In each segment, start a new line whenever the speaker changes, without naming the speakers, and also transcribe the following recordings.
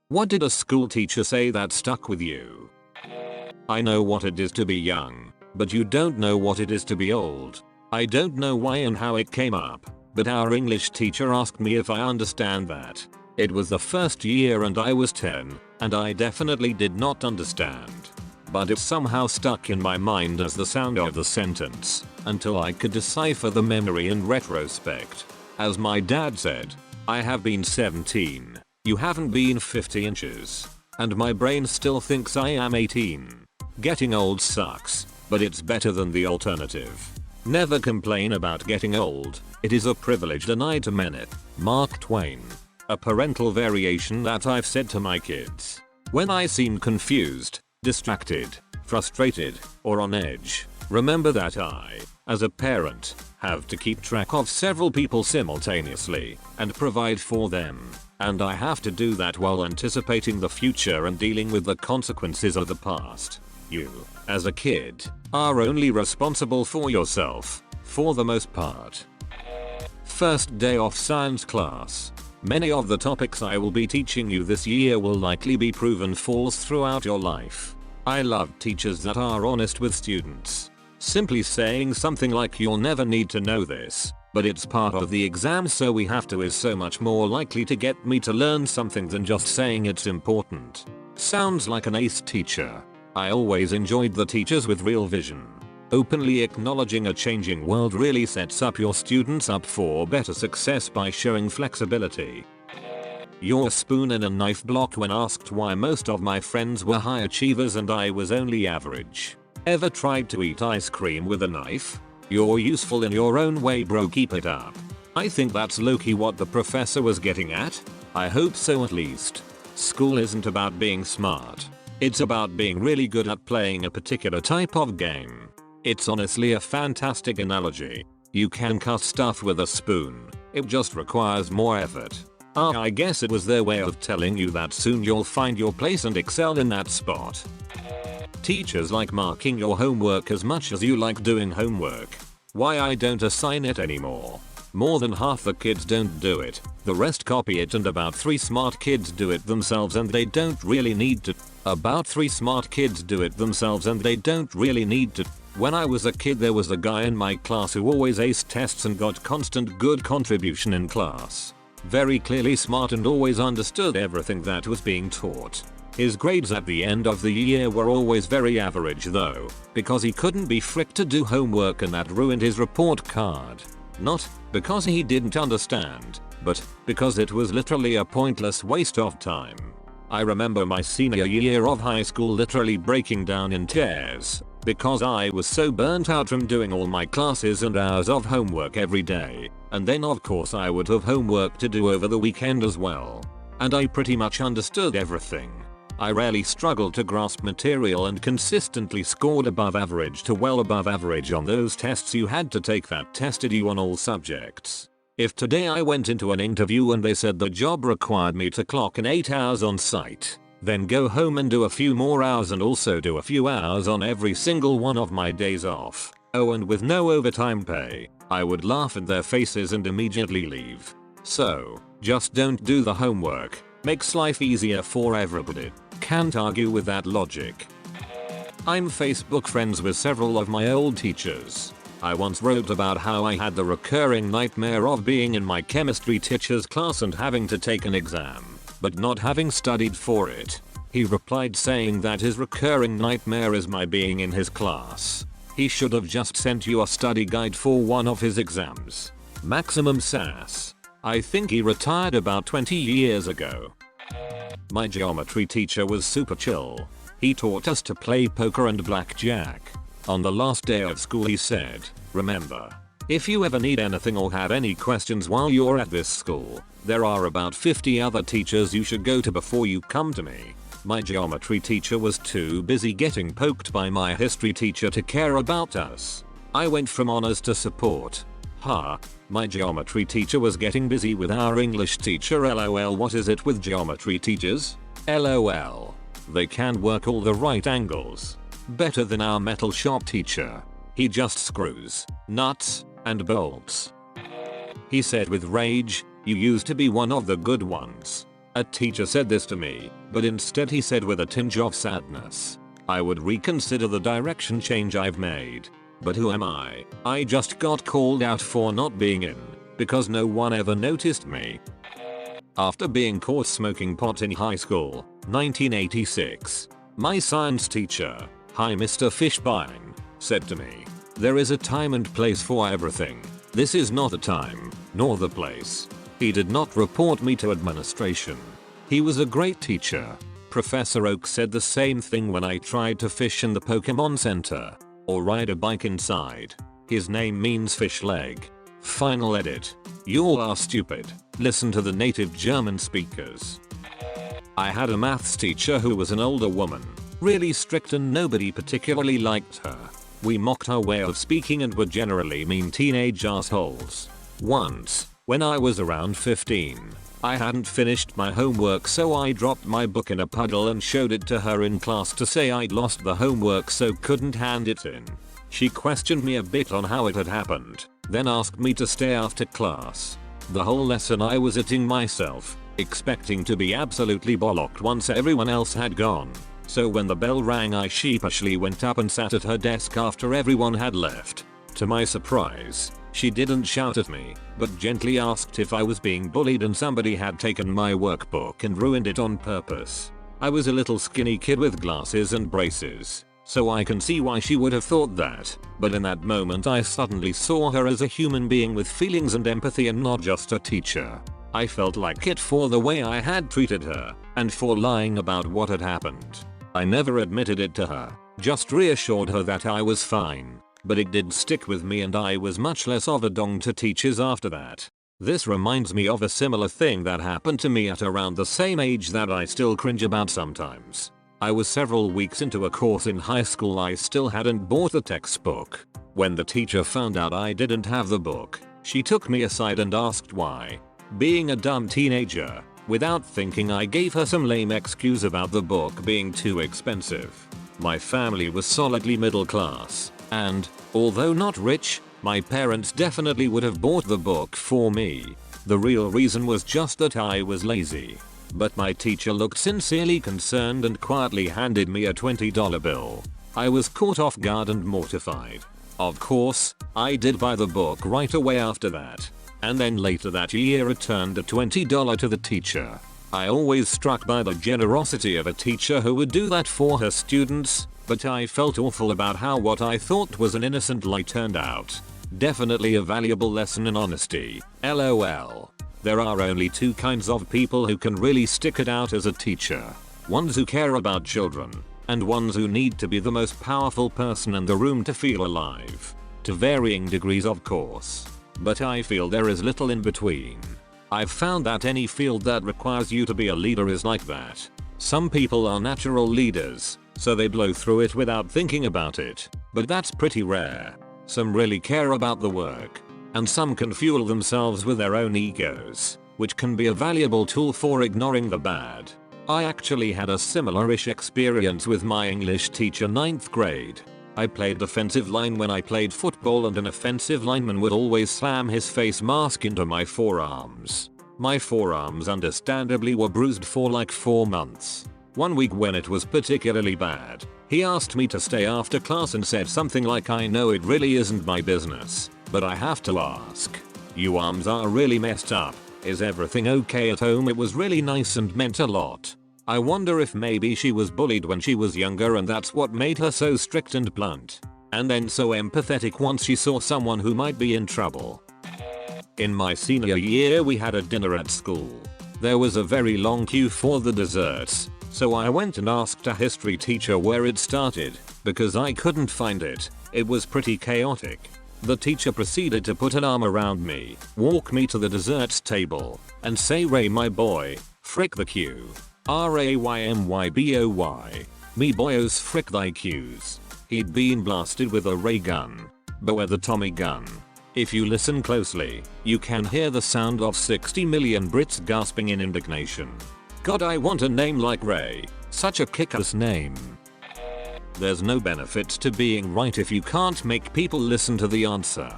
What did a school teacher say that stuck with you? I know what it is to be young, but you don't know what it is to be old. I don't know why and how it came up, but our English teacher asked me if I understand that. It was the first year and I was 10, and I definitely did not understand. But it somehow stuck in my mind as the sound of the sentence, until I could decipher the memory in retrospect. As my dad said, I have been 17, you haven't been 50 inches. And my brain still thinks I am 18. Getting old sucks, but it's better than the alternative. Never complain about getting old, it is a privilege denied to many. Mark Twain. A parental variation that I've said to my kids. When I seem confused, distracted, frustrated, or on edge, remember that I, as a parent, have to keep track of several people simultaneously and provide for them. And I have to do that while anticipating the future and dealing with the consequences of the past. You, as a kid, are only responsible for yourself, for the most part. First day of science class. Many of the topics I will be teaching you this year will likely be proven false throughout your life. I love teachers that are honest with students. Simply saying something like "you'll never need to know this, but it's part of the exam so we have to" is so much more likely to get me to learn something than just saying it's important. Sounds like an ace teacher. I always enjoyed the teachers with real vision. Openly acknowledging a changing world really sets up your students up for better success by showing flexibility. Your spoon and a knife block when asked why most of my friends were high achievers and I was only average. Ever tried to eat ice cream with a knife? You're useful in your own way, bro, keep it up. I think that's low-key what the professor was getting at. I hope so, at least. School isn't about being smart. It's about being really good at playing a particular type of game. It's honestly a fantastic analogy. You can cut stuff with a spoon. It just requires more effort. I guess it was their way of telling you that soon you'll find your place and excel in that spot. Teachers like marking your homework as much as you like doing homework. Why I don't assign it anymore. More than half the kids don't do it, the rest copy it, and about 3 smart kids do it themselves and they don't really need to. About 3 smart kids do it themselves and they don't really need to. When I was a kid there was a guy in my class who always aced tests and got constant good contribution in class. Very clearly smart and always understood everything that was being taught. His grades at the end of the year were always very average though, because he couldn't be fricked to do homework and that ruined his report card. Not because he didn't understand, but because it was literally a pointless waste of time. I remember my senior year of high school literally breaking down in tears, because I was so burnt out from doing all my classes and hours of homework every day, and then of course I would have homework to do over the weekend as well. And I pretty much understood everything. I rarely struggled to grasp material and consistently scored above average to well above average on those tests you had to take that tested you on all subjects. If today I went into an interview and they said the job required me to clock in 8 hours on site, then go home and do a few more hours and also do a few hours on every single one of my days off, oh and with no overtime pay, I would laugh in their faces and immediately leave. So, just don't do the homework. Makes life easier for everybody. Can't argue with that logic. I'm Facebook friends with several of my old teachers. I once wrote about how I had the recurring nightmare of being in my chemistry teacher's class and having to take an exam, but not having studied for it. He replied saying that his recurring nightmare is my being in his class. He should have just sent you a study guide for one of his exams. Maximum sass. I think he retired about 20 years ago. My geometry teacher was super chill. He taught us to play poker and blackjack. On the last day of school he said, "Remember, if you ever need anything or have any questions while you're at this school, there are about 50 other teachers you should go to before you come to me." My geometry teacher was too busy getting poked by my history teacher to care about us. I went from honors to support. My geometry teacher was getting busy with our English teacher, lol. What is it with geometry teachers? LOL. They can work all the right angles. Better than our metal shop teacher. He just screws, nuts, and bolts. He said with rage, "You used to be one of the good ones. A teacher said this to me, but instead he said with a tinge of sadness, I would reconsider the direction change I've made. But who am I? I just got called out for not being in, because no one ever noticed me. After being caught smoking pot in high school, 1986, my science teacher, hi Mr. Fishbine, said to me, there is a time and place for everything. This is not the time, nor the place. He did not report me to administration. He was a great teacher. Professor Oak said the same thing when I tried to fish in the Pokemon Center, or ride a bike inside. His name means fish leg. Final edit. You all are stupid. Listen to the native German speakers. I had a maths teacher who was an older woman, really strict and nobody particularly liked her. We mocked her way of speaking and were generally mean teenage assholes. Once, when I was around 15, I hadn't finished my homework so I dropped my book in a puddle and showed it to her in class to say I'd lost the homework so couldn't hand it in. She questioned me a bit on how it had happened, then asked me to stay after class. The whole lesson I was eating myself, expecting to be absolutely bollocked once everyone else had gone. So when the bell rang I sheepishly went up and sat at her desk after everyone had left. To my surprise, she didn't shout at me, but gently asked if I was being bullied and somebody had taken my workbook and ruined it on purpose. I was a little skinny kid with glasses and braces, so I can see why she would have thought that, but in that moment I suddenly saw her as a human being with feelings and empathy and not just a teacher. I felt like it for the way I had treated her, and for lying about what had happened. I never admitted it to her, just reassured her that I was fine. But it did stick with me and I was much less of a dong to teachers after that. This reminds me of a similar thing that happened to me at around the same age that I still cringe about sometimes. I was several weeks into a course in high school I still hadn't bought the textbook. When the teacher found out I didn't have the book, she took me aside and asked why. Being a dumb teenager, without thinking I gave her some lame excuse about the book being too expensive. My family was solidly middle class. And, although not rich, my parents definitely would have bought the book for me. The real reason was just that I was lazy. But my teacher looked sincerely concerned and quietly handed me a $20 bill. I was caught off guard and mortified. Of course, I did buy the book right away after that. And then later that year returned a $20 to the teacher. I always struck by the generosity of a teacher who would do that for her students. But I felt awful about how what I thought was an innocent lie turned out. Definitely a valuable lesson in honesty. LOL. There are only two kinds of people who can really stick it out as a teacher. Ones who care about children, and ones who need to be the most powerful person in the room to feel alive. To varying degrees of course. But I feel there is little in between. I've found that any field that requires you to be a leader is like that. Some people are natural leaders, so they blow through it without thinking about it, but that's pretty rare. Some really care about the work, and some can fuel themselves with their own egos, which can be a valuable tool for ignoring the bad. I actually had a similar-ish experience with my English teacher 9th grade. I played defensive line when I played football and an offensive lineman would always slam his face mask into my forearms. My forearms understandably were bruised for like 4 months. One week when it was particularly bad, he asked me to stay after class and said something like I know it really isn't my business, but I have to ask. Your arms are really messed up. Is everything okay at home? It was really nice and meant a lot. I wonder if maybe she was bullied when she was younger and that's what made her so strict and blunt. And then so empathetic once she saw someone who might be in trouble. In my senior year we had a dinner at school. There was a very long queue for the desserts. So I went and asked a history teacher where it started, because I couldn't find it. It was pretty chaotic. The teacher proceeded to put an arm around me, walk me to the desserts table, and say Ray my boy, frick the queue. RAYMYBOY. Me boyos frick thy queues. He'd been blasted with a ray gun. But with a Tommy gun. If you listen closely, you can hear the sound of 60 million Brits gasping in indignation. God, I want a name like Ray. Such a kick-ass name. There's no benefit to being right if you can't make people listen to the answer.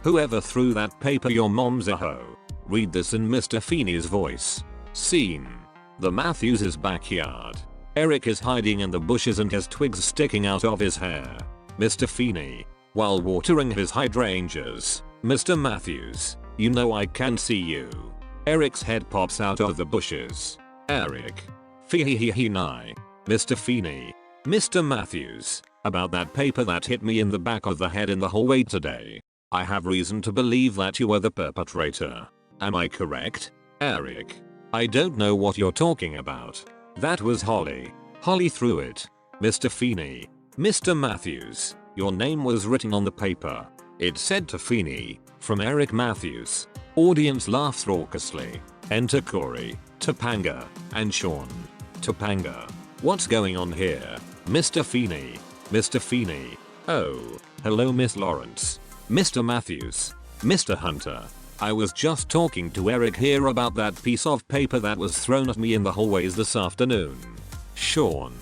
Whoever threw that paper, your mom's a hoe. Read this in Mr. Feeney's voice. Scene: the Matthews' backyard. Eric is hiding in the bushes and has twigs sticking out of his hair. Mr. Feeney, while watering his hydrangeas. Mr. Matthews, you know I can see you. Eric's head pops out of the bushes. Eric. Fee-hee-hee-hee-nye. Mr. Feeney. Mr. Matthews, about that paper that hit me in the back of the head in the hallway today. I have reason to believe that you were the perpetrator. Am I correct? Eric. I don't know what you're talking about. That was Holly. Holly threw it. Mr. Feeney. Mr. Matthews, your name was written on the paper. It said to Feeney, from Eric Matthews. Audience laughs raucously. Enter Corey, Topanga, and Sean. Topanga. What's going on here? Mr. Feeney. Mr. Feeney. Oh, hello Miss Lawrence. Mr. Matthews. Mr. Hunter. I was just talking to Eric here about that piece of paper that was thrown at me in the hallways this afternoon. Sean.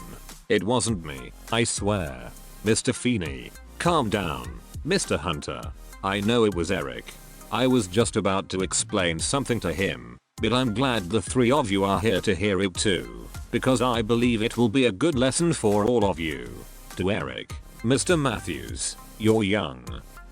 It wasn't me, I swear. Mr. Feeney. Calm down, Mr. Hunter. I know it was Eric. I was just about to explain something to him, but I'm glad the three of you are here to hear it too, because I believe it will be a good lesson for all of you. To Eric. Mr. Matthews, you're young.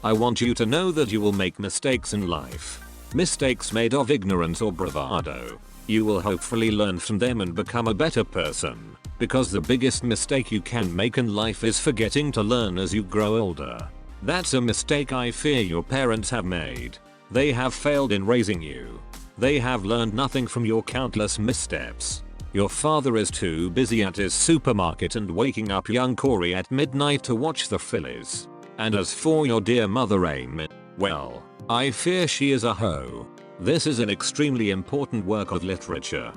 I want you to know that you will make mistakes in life. Mistakes made of ignorance or bravado. You will hopefully learn from them and become a better person, because the biggest mistake you can make in life is forgetting to learn as you grow older. That's a mistake I fear your parents have made. They have failed in raising you. They have learned nothing from your countless missteps. Your father is too busy at his supermarket and waking up young Corey at midnight to watch the Phillies. And as for your dear mother Amy, well, I fear she is a hoe. This is an extremely important work of literature.